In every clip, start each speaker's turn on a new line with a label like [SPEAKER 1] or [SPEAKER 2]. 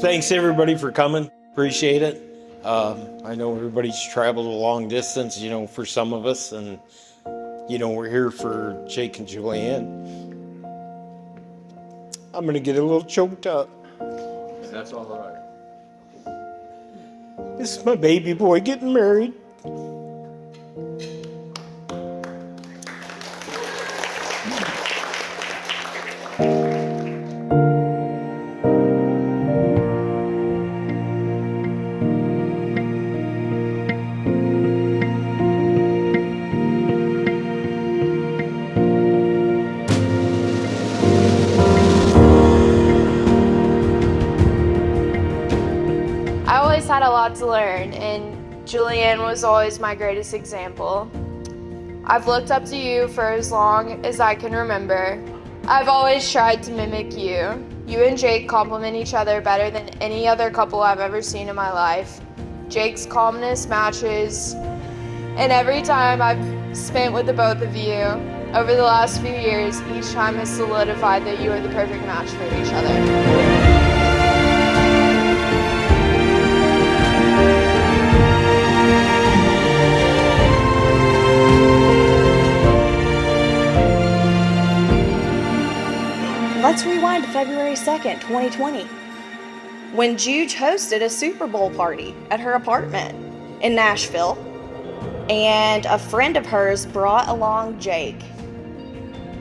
[SPEAKER 1] Thanks everybody for coming. Appreciate it. I know everybody's traveled a long distance, for some of us, and we're here for Jake and Julianne. I'm gonna get a little choked up.
[SPEAKER 2] That's all right.
[SPEAKER 1] This is my baby boy getting married.
[SPEAKER 3] I always had a lot to learn, and Julianne was always my greatest example. I've looked up to you for as long as I can remember. I've always tried to mimic you. You and Jake complement each other better than any other couple I've ever seen in my life. Jake's calmness matches, and every time I've spent with the both of you over the last few years, each time has solidified that you are the perfect match for each other.
[SPEAKER 4] Let's rewind to February 2nd, 2020, when Juge hosted a Super Bowl party at her apartment in Nashville, and a friend of hers brought along Jake.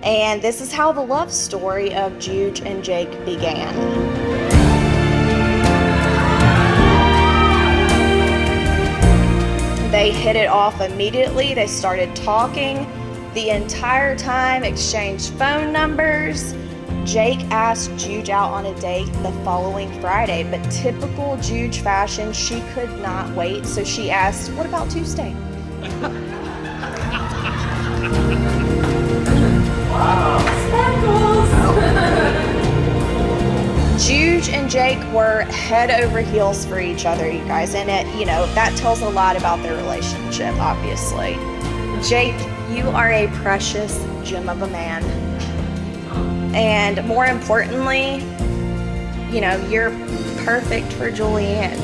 [SPEAKER 4] And this is how the love story of Juge and Jake began. They hit it off immediately. They started talking the entire time, exchanged phone numbers. Jake asked Juge out on a date the following Friday, but typical Juge fashion, she could not wait, so she asked, "What about Tuesday?" Juge and Jake were head over heels for each other, you guys, and that tells a lot about their relationship, obviously. Jake, you are a precious gem of a man. And more importantly, you're perfect for Julianne.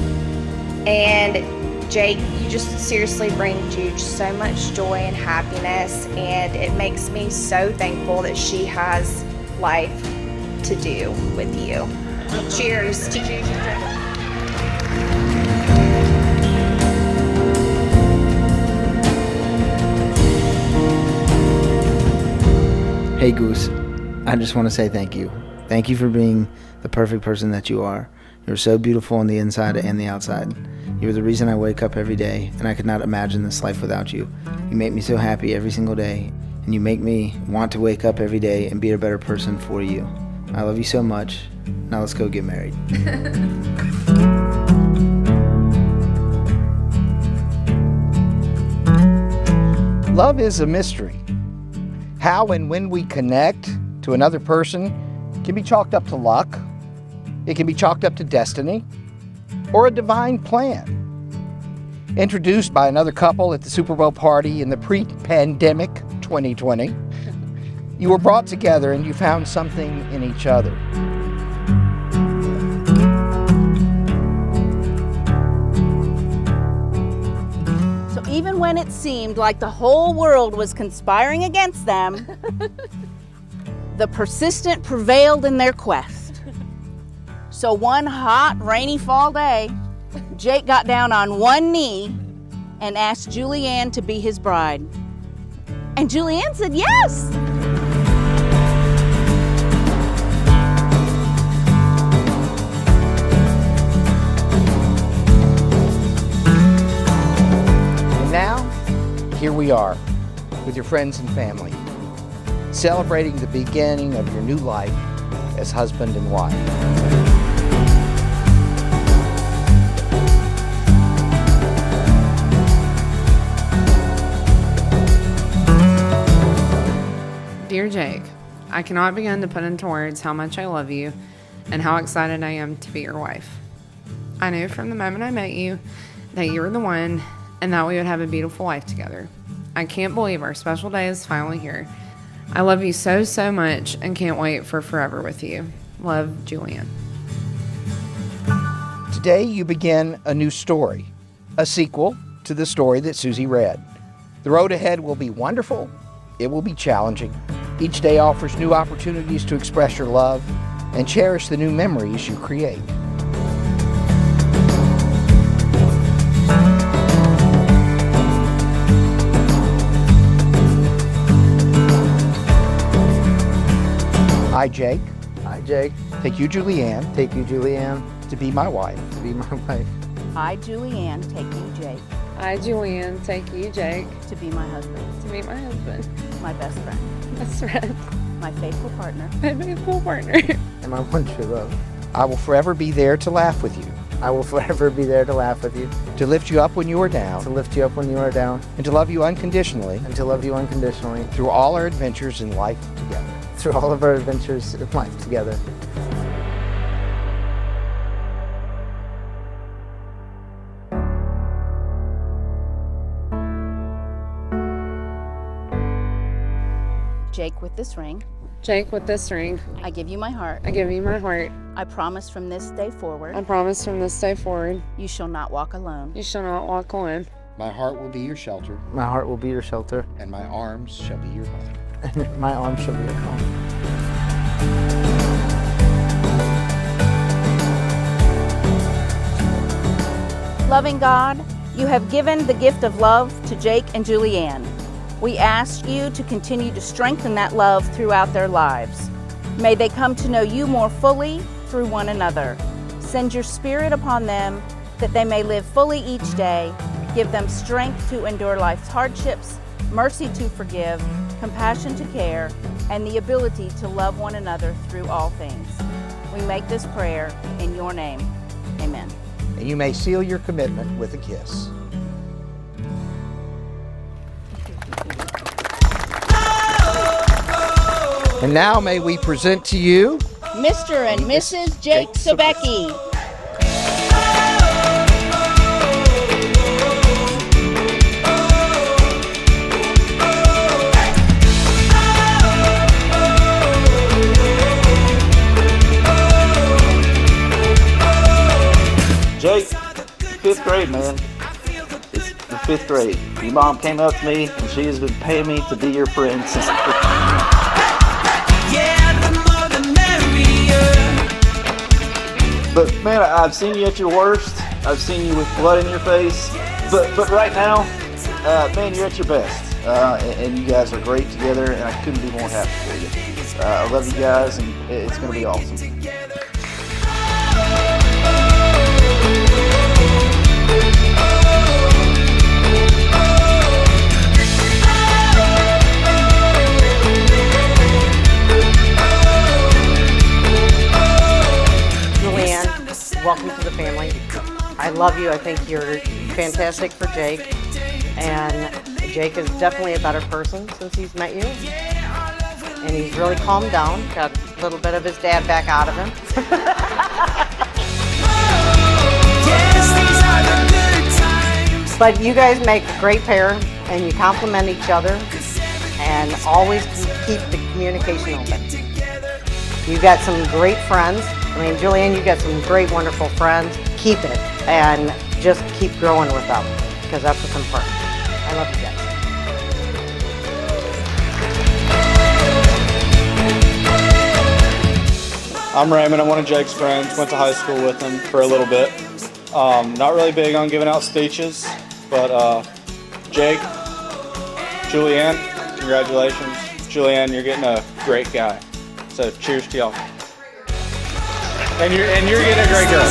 [SPEAKER 4] And Jake, you just seriously bring Juge so much joy and happiness, and it makes me so thankful that she has life to do with you. Cheers to Juge and Jake.
[SPEAKER 5] Hey Goose, I just want to say thank you. Thank you for being the perfect person that you are. You're so beautiful on the inside and the outside. You're the reason I wake up every day, and I could not imagine this life without you. You make me so happy every single day, and you make me want to wake up every day and be a better person for you. I love you so much. Now let's go get married.
[SPEAKER 6] Love is a mystery. How and when we connect to another person can be chalked up to luck, it can be chalked up to destiny, or a divine plan. Introduced by another couple at the Super Bowl party in the pre-pandemic 2020, you were brought together and you found something in each other.
[SPEAKER 7] So even when it seemed like the whole world was conspiring against them, the persistent prevailed in their quest. So one hot, rainy fall day, Jake got down on one knee and asked Julianne to be his bride. And Julianne said yes.
[SPEAKER 6] And now, here we are with your friends and family, celebrating the beginning of your new life as husband and wife.
[SPEAKER 8] Dear Jake, I cannot begin to put into words how much I love you and how excited I am to be your wife. I knew from the moment I met you that you were the one and that we would have a beautiful life together. I can't believe our special day is finally here. I love you so, so much and can't wait for forever with you. Love, Julianne.
[SPEAKER 6] Today you begin a new story, a sequel to the story that Susie read. The road ahead will be wonderful. It will be challenging. Each day offers new opportunities to express your love and cherish the new memories you create. I, Jake, take you, Julianne, to be my wife.
[SPEAKER 7] I, Julianne, take you, Jake,
[SPEAKER 8] I, Julianne, take you, Jake,
[SPEAKER 7] to be my husband,
[SPEAKER 8] to be my husband,
[SPEAKER 7] my best friend,
[SPEAKER 8] best friend,
[SPEAKER 7] my faithful partner,
[SPEAKER 8] my faithful partner.
[SPEAKER 5] And my one true love.
[SPEAKER 6] I will forever be there to laugh with you,
[SPEAKER 5] I will forever be there to laugh with you,
[SPEAKER 6] to lift you up when you are down,
[SPEAKER 5] to lift you up when you are down,
[SPEAKER 6] and to love you unconditionally
[SPEAKER 5] and to love you unconditionally
[SPEAKER 6] through all our adventures in life together.
[SPEAKER 5] through all of our adventures in life together.
[SPEAKER 7] Jake, with this ring,
[SPEAKER 8] Jake, with this ring,
[SPEAKER 7] I give you my heart.
[SPEAKER 8] I give you my heart.
[SPEAKER 7] I promise from this day forward,
[SPEAKER 8] I promise from this day forward,
[SPEAKER 7] you shall not walk alone.
[SPEAKER 8] you shall not walk alone.
[SPEAKER 6] My heart will be your shelter,
[SPEAKER 5] My heart will be your shelter,
[SPEAKER 6] and my arms shall be your home.
[SPEAKER 5] and my arms shall be your home.
[SPEAKER 7] Loving God, you have given the gift of love to Jake and Julianne. We ask you to continue to strengthen that love throughout their lives. May they come to know you more fully through one another. Send your spirit upon them that they may live fully each day. Give them strength to endure life's hardships, mercy to forgive, compassion to care, and the ability to love one another through all things. We make this prayer in your name. Amen.
[SPEAKER 6] And you may seal your commitment with a kiss. And now may we present to you
[SPEAKER 7] Mr. and Mrs. Jake Sobecki.
[SPEAKER 9] Jake, 5th grade, man. It's the 5th grade. Your mom came up to me and she has been paying me to be your friend since the 5th grade. But man, I've seen you at your worst. I've seen you with blood in your face. But right now, man, you're at your best. And you guys are great together, and I couldn't be more happy for you. I love you guys, and it's going to be awesome.
[SPEAKER 10] Julianne, welcome to the family. I love you. I think you're fantastic for Jake. And Jake is definitely a better person since he's met you. And he's really calmed down, got a little bit of his dad back out of him. But you guys make a great pair, and you complement each other, and always keep the communication open. You've got some great friends. I mean, Julianne, you've got some great, wonderful friends. Keep it, and just keep growing with them, because that's what's important. I love you guys.
[SPEAKER 11] I'm Raymond. I'm one of Jake's friends. Went to high school with him for a little bit. Not really big on giving out speeches, but Jake, Julianne, congratulations. Julianne, you're getting a great guy. So cheers to y'all. And you're getting a great girl.